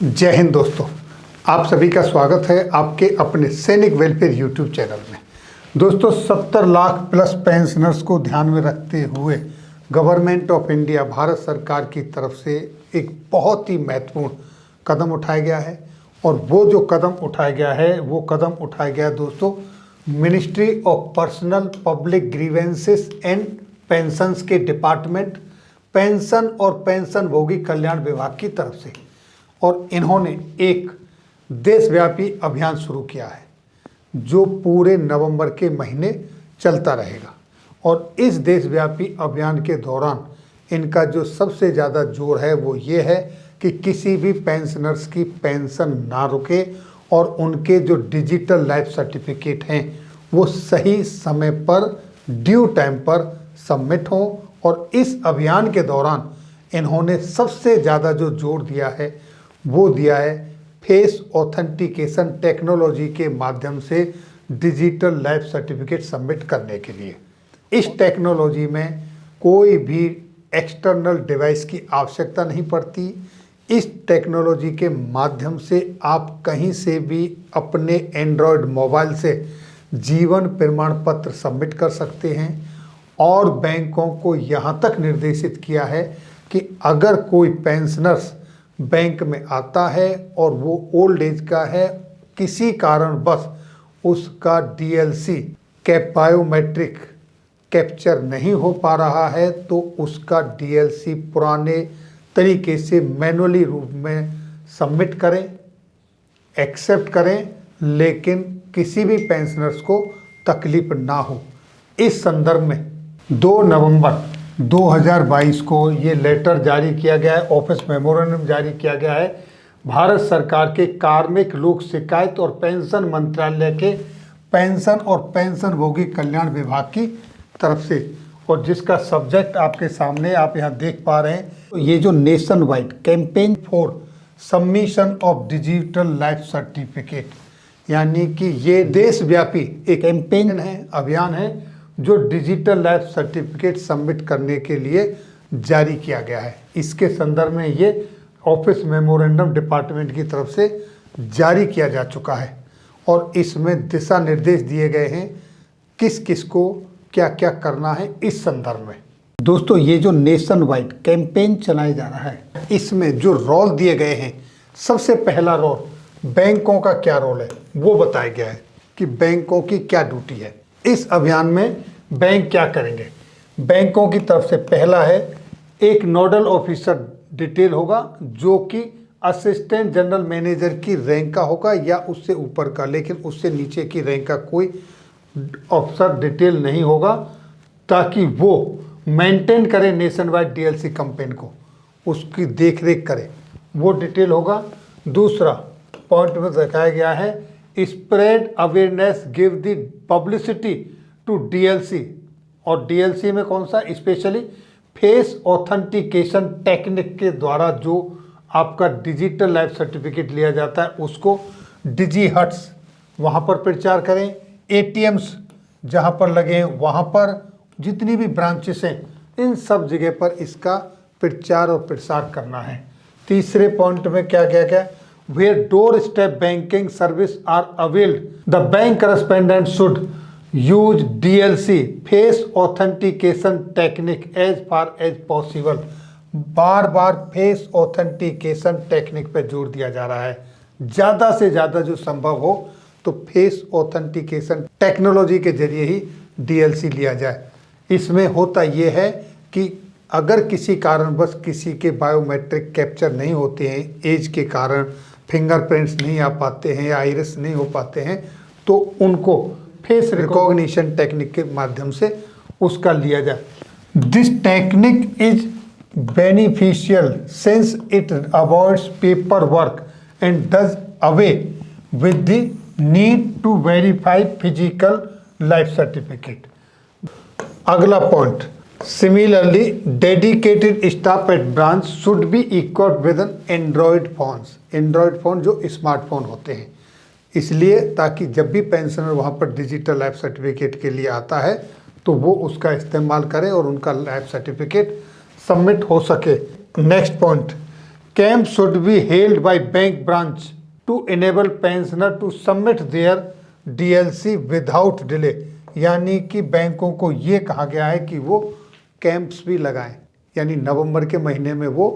जय हिंद दोस्तों, आप सभी का स्वागत है आपके अपने सैनिक वेलफेयर यूट्यूब चैनल में। दोस्तों 70 लाख प्लस पेंशनर्स को ध्यान में रखते हुए गवर्नमेंट ऑफ इंडिया भारत सरकार की तरफ से एक बहुत ही महत्वपूर्ण कदम उठाया गया है। और वो जो कदम उठाया गया है वो कदम उठाया गया है दोस्तों ministry of personnel public grievances and pensions के डिपार्टमेंट पेंशन और पेंशनभोगी कल्याण विभाग की तरफ से। और इन्होंने एक देशव्यापी अभियान शुरू किया है जो पूरे नवंबर के महीने चलता रहेगा। और इस देशव्यापी अभियान के दौरान इनका जो सबसे ज़्यादा जोर है वो ये है कि किसी भी पेंशनर्स की पेंशन ना रुके और उनके जो डिजिटल लाइफ सर्टिफिकेट हैं वो सही समय पर ड्यू टाइम पर सबमिट हों। और इस अभियान के दौरान इन्होंने सबसे ज़्यादा जो जोर दिया है वो दिया है फेस ऑथेंटिकेशन टेक्नोलॉजी के माध्यम से डिजिटल लाइफ सर्टिफिकेट सबमिट करने के लिए। इस टेक्नोलॉजी में कोई भी एक्सटर्नल डिवाइस की आवश्यकता नहीं पड़ती। इस टेक्नोलॉजी के माध्यम से आप कहीं से भी अपने एंड्रॉयड मोबाइल से जीवन प्रमाण पत्र सबमिट कर सकते हैं। और बैंकों को यहाँ तक निर्देशित किया है कि अगर कोई पेंशनर्स बैंक में आता है और वो ओल्ड एज का है, किसी कारणवश उसका डीएलसी बायोमेट्रिक कैप्चर नहीं हो पा रहा है तो उसका डीएलसी पुराने तरीके से मैनुअली रूप में सबमिट करें, एक्सेप्ट करें, लेकिन किसी भी पेंशनर्स को तकलीफ ना हो। इस संदर्भ में 2 नवंबर 2022 को ये लेटर जारी किया गया है, ऑफिस मेमोरेंडम जारी किया गया है भारत सरकार के कार्मिक लोक शिकायत और पेंशन मंत्रालय के पेंशन और पेंशनभोगी कल्याण विभाग की तरफ से। और जिसका सब्जेक्ट आपके सामने आप यहाँ देख पा रहे हैं, तो ये जो nation wide campaign for submission of digital life certificate, यानी कि ये देशव्यापी एक कैंपेन है, अभियान है जो डिजिटल लाइफ सर्टिफिकेट सबमिट करने के लिए जारी किया गया है। इसके संदर्भ में ये ऑफिस मेमोरेंडम डिपार्टमेंट की तरफ से जारी किया जा चुका है। और इसमें दिशा निर्देश दिए गए हैं किस किस को क्या क्या करना है इस संदर्भ में। दोस्तों ये जो नेशन वाइड कैंपेन चलाया जा रहा है, इसमें जो रोल दिए गए हैं, सबसे पहला रोल बैंकों का क्या रोल है वो बताया गया है कि बैंकों की क्या ड्यूटी है। इस अभियान में बैंक क्या करेंगे। बैंकों की तरफ से पहला है एक नोडल ऑफिसर डिटेल होगा जो कि असिस्टेंट जनरल मैनेजर की रैंक का होगा या उससे ऊपर का, लेकिन उससे नीचे की रैंक का कोई ऑफिसर डिटेल नहीं होगा, ताकि वो मेंटेन करे नेशन वाइड डीएलसी कैंपेन को, उसकी देख रेख करे, वो डिटेल होगा। दूसरा पॉइंट में दिखाया गया है spread awareness give the publicity to DLC. और डीएलसी में कौन सा, स्पेशली फेस ऑथेंटिकेशन टेक्निक के द्वारा जो आपका डिजिटल लाइफ सर्टिफिकेट लिया जाता है उसको डिजी हट्स वहाँ पर प्रचार करें। एटीएम्स जहाँ पर लगे हैं वहाँ पर, जितनी भी ब्रांचेस हैं इन सब जगह पर इसका प्रचार और प्रसार करना है। तीसरे पॉइंट में क्या किया गया, where doorstep banking service are availed, the bank correspondent should use DLC face authentication technique as far as possible। Bar bar face authentication technique पे जोर दिया जा रहा है, ज़्यादा से ज़्यादा जो संभव हो तो फेस ऑथेंटिकेशन टेक्नोलॉजी के जरिए ही डीएलसी लिया जाए। इसमें होता ये है कि अगर किसी कारणवश किसी के बायोमेट्रिक कैप्चर नहीं होते हैं, एज के कारण फिंगरप्रिंट्स नहीं आ पाते हैं या आइरिस नहीं हो पाते हैं, तो उनको फेस रिकॉग्निशन टेक्निक के माध्यम से उसका लिया जाए। This technique is beneficial since it avoids paper work and does away with the need to verify physical life certificate. अगला point, Similarly, dedicated staff at branch should be equipped with an Android phones। Android phone जो smartphone होते हैं, इसलिए ताकि जब भी pensioner वहाँ पर डिजिटल लाइफ सर्टिफिकेट के लिए आता है तो वो उसका इस्तेमाल करे और उनका लाइफ सर्टिफिकेट सबमिट हो सके। Next point, camp should be held by bank branch to enable pensioner to submit their DLC without delay. यानी कि बैंकों को ये कहा गया है कि वो कैंप्स भी लगाएं, यानी नवंबर के महीने में वो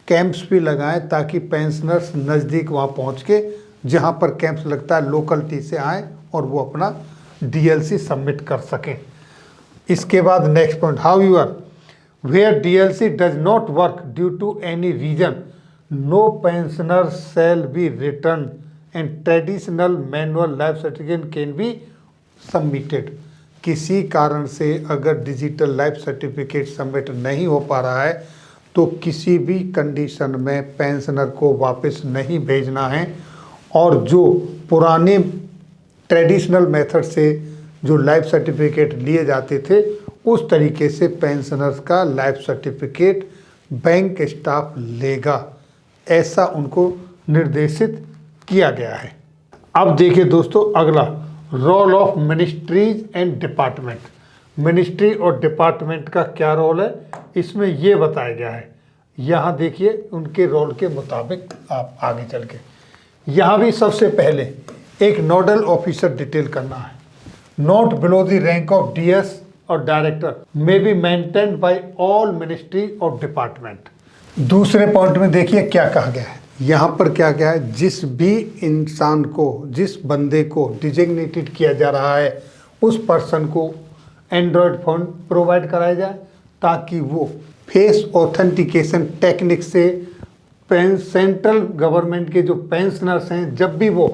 कैंप्स भी लगाएं ताकि पेंशनर्स नज़दीक वहाँ पहुँच के जहाँ पर कैंप्स लगता है लोकलिटी से आएँ और वो अपना डीएलसी सबमिट कर सकें। इसके बाद next point, how you are where DLC does not work due to any reason no pensioner shall be return and traditional manual life certificate can be submitted. किसी कारण से अगर डिजिटल लाइफ सर्टिफिकेट सबमिट नहीं हो पा रहा है तो किसी भी कंडीशन में पेंशनर को वापस नहीं भेजना है, और जो पुराने ट्रेडिशनल मेथड से जो लाइफ सर्टिफिकेट लिए जाते थे उस तरीके से पेंशनर्स का लाइफ सर्टिफिकेट बैंक स्टाफ लेगा, ऐसा उनको निर्देशित किया गया है। अब देखिए दोस्तों अगला, role of ministries and department. Ministry और डिपार्टमेंट का क्या रोल है इसमें ये बताया गया है। यहाँ देखिए उनके रोल के मुताबिक आप आगे चल के यहाँ भी सबसे पहले एक नोडल ऑफिसर डिटेल करना है। Note below the rank of DS और director may be maintained by all ministry और डिपार्टमेंट। दूसरे पॉइंट में देखिए क्या कहा गया है। यहाँ पर क्या क्या है, जिस भी इंसान को, जिस बंदे को डिजिग्नेटेड किया जा रहा है उस पर्सन को एंड्रॉयड फ़ोन प्रोवाइड कराया जाए ताकि वो फेस ऑथेंटिकेशन टेक्निक से सेंट्रल गवर्नमेंट के जो पेंशनर्स हैं जब भी वो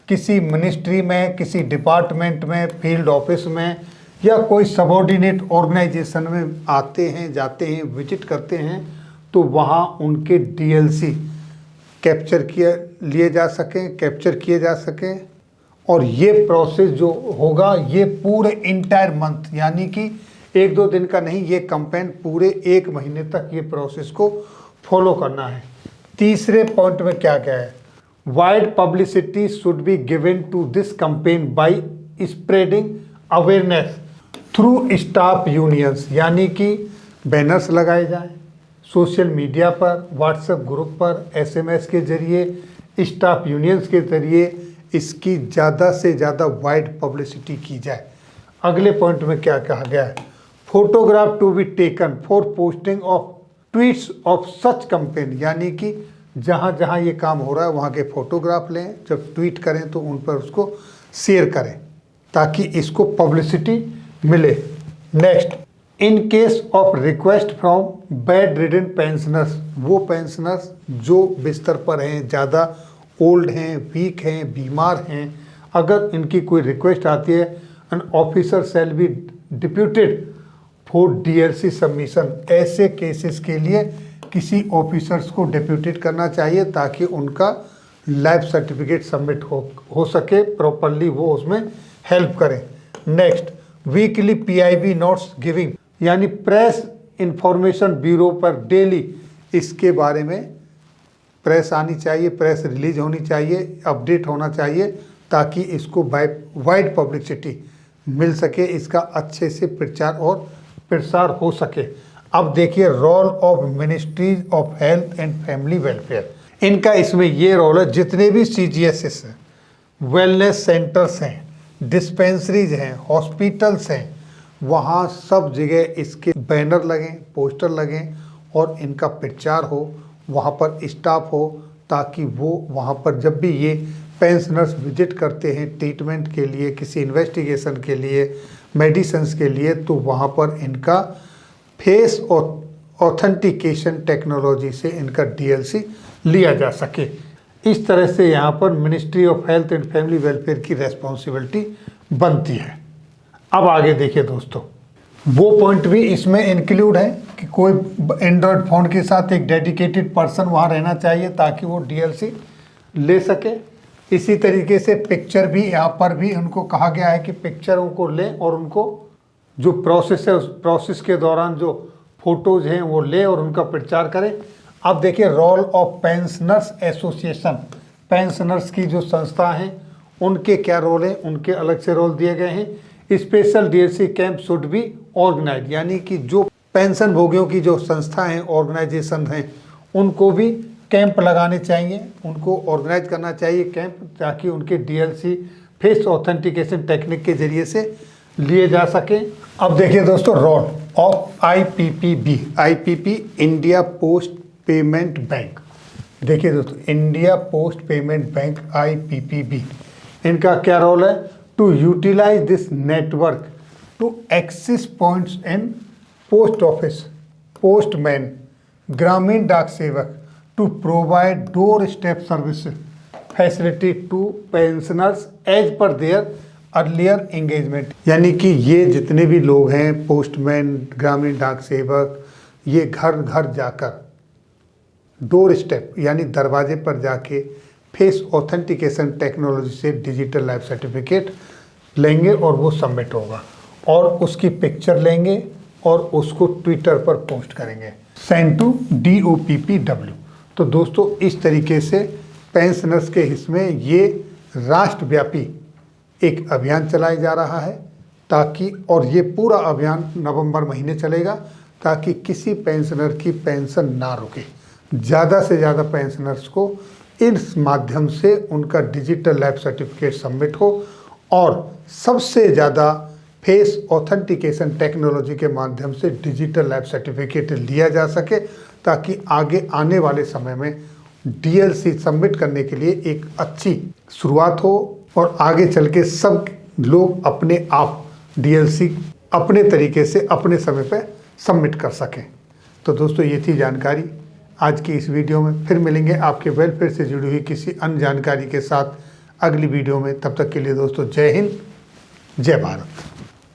किसी मिनिस्ट्री में, किसी डिपार्टमेंट में, फील्ड ऑफिस में या कोई सबऑर्डिनेट ऑर्गेनाइजेशन में आते हैं, जाते हैं, विजिट करते हैं तो वहाँ उनके डीएलसी कैप्चर किए जा सकें। और ये प्रोसेस जो होगा ये पूरे इंटायर मंथ, यानी कि 1-2 दिन का नहीं, ये कैंपेन पूरे 1 महीने तक ये प्रोसेस को फॉलो करना है। तीसरे पॉइंट में क्या क्या है, wide publicity should be given to this campaign by spreading awareness through staff unions. यानी कि बैनर्स लगाए जाएं सोशल मीडिया पर, व्हाट्सएप ग्रुप पर, एसएमएस के जरिए, स्टाफ यूनियंस के जरिए इसकी ज़्यादा से ज़्यादा वाइड पब्लिसिटी की जाए। अगले पॉइंट में क्या कहा गया है, photograph to be taken for posting of tweets of such campaign. यानी कि जहाँ जहाँ ये काम हो रहा है वहाँ के फोटोग्राफ लें, जब ट्वीट करें तो उन पर उसको शेयर करें ताकि इसको पब्लिसिटी मिले। Next, in case of request from bed ridden pensioners, वो पेंशनर्स जो बिस्तर पर हैं, ज़्यादा ओल्ड हैं, वीक हैं, बीमार हैं, अगर इनकी कोई रिक्वेस्ट आती है, an officer shall be deputed for DLC submission. ऐसे केसेस के लिए किसी ऑफिसर्स को डिप्यूटेड करना चाहिए ताकि उनका लाइफ सर्टिफिकेट सबमिट हो सके प्रॉपरली, वो उसमें हेल्प करें। Next, weekly PIB notes giving, यानी प्रेस इंफॉर्मेशन ब्यूरो पर डेली इसके बारे में प्रेस आनी चाहिए, प्रेस रिलीज होनी चाहिए, अपडेट होना चाहिए ताकि इसको वाइड पब्लिसिटी मिल सके, इसका अच्छे से प्रचार और प्रसार हो सके। अब देखिए role of ministries of health and family welfare, इनका इसमें ये रोल है। जितने भी सीजीएसएस हैं, वेलनेस सेंटर्स हैं, डिस्पेंसरीज हैं, हॉस्पिटल्स हैं, वहाँ सब जगह इसके बैनर लगें, पोस्टर लगें और इनका प्रचार हो, वहाँ पर स्टाफ हो ताकि वो वहाँ पर जब भी ये पेंशनर्स विजिट करते हैं ट्रीटमेंट के लिए, किसी इन्वेस्टिगेशन के लिए, मेडिसिन्स के लिए, तो वहाँ पर इनका फेस और ऑथेंटिकेशन टेक्नोलॉजी से इनका डीएलसी लिया जा सके। इस तरह से यहाँ पर ministry of health and family welfare की रेस्पॉन्सिबिलिटी बनती है। अब आगे देखिए दोस्तों, वो पॉइंट भी इसमें इंक्लूड है कि कोई एंड्रॉयड फ़ोन के साथ एक डेडिकेटेड पर्सन वहाँ रहना चाहिए ताकि वो डीएलसी ले सके। इसी तरीके से पिक्चर भी यहाँ पर भी उनको कहा गया है कि पिक्चरों को लें और उनको जो प्रोसेस है उस प्रोसेस के दौरान जो फोटोज़ हैं वो लें और उनका प्रचार करें। अब देखिए role of pensioners association, pensioners की जो संस्था हैं उनके क्या रोल हैं, उनके अलग से रोल दिए गए हैं। Special DLC camp should be organise, यानी कि जो पेंशन भोगियों की जो संस्था हैं, ऑर्गेनाइजेशन हैं, उनको भी कैंप लगाने चाहिए, उनको ऑर्गेनाइज करना चाहिए कैंप, ताकि उनके डीएलसी फेस ऑथेंटिकेशन टेक्निक के जरिए से लिए जा सके। अब देखिए दोस्तों, role of IPPB, IPP India post payment bank. देखिए दोस्तों, India post payment bank IPPB, इनका क्या रोल है? To utilise this network to access points in post office, postman, ग्रामीण डाक सेवक, to provide door step service facility to pensioners as per their earlier engagement. यानी कि ये जितने भी लोग हैं, पोस्टमैन, ग्रामीण डाक सेवक, ये घर घर जाकर डोर स्टेप यानी दरवाजे पर जाके फेस ऑथेंटिकेशन टेक्नोलॉजी से डिजिटल लाइफ सर्टिफिकेट लेंगे और वो सबमिट होगा, और उसकी पिक्चर लेंगे और उसको ट्विटर पर पोस्ट करेंगे, सेंड टू DOPPW। तो दोस्तों, इस तरीके से पेंशनर्स के हिस्से में ये राष्ट्रव्यापी एक अभियान चलाया जा रहा है, ताकि, और ये पूरा अभियान नवंबर महीने चलेगा, ताकि किसी पेंशनर की पेंशन ना रुके। ज़्यादा से ज़्यादा पेंशनर्स को इस माध्यम से उनका डिजिटल लाइफ सर्टिफिकेट सबमिट हो, और सबसे ज़्यादा फेस ऑथेंटिकेशन टेक्नोलॉजी के माध्यम से डिजिटल लाइफ सर्टिफिकेट लिया जा सके, ताकि आगे आने वाले समय में डीएलसी सबमिट करने के लिए एक अच्छी शुरुआत हो, और आगे चल के सब लोग अपने आप डीएलसी अपने तरीके से अपने समय पर सबमिट कर सकें। तो दोस्तों, ये थी जानकारी आज की इस वीडियो में। फिर मिलेंगे आपके वेलफेयर से जुड़ी हुई किसी अन्य जानकारी के साथ अगली वीडियो में। तब तक के लिए दोस्तों, जय हिंद, जय भारत।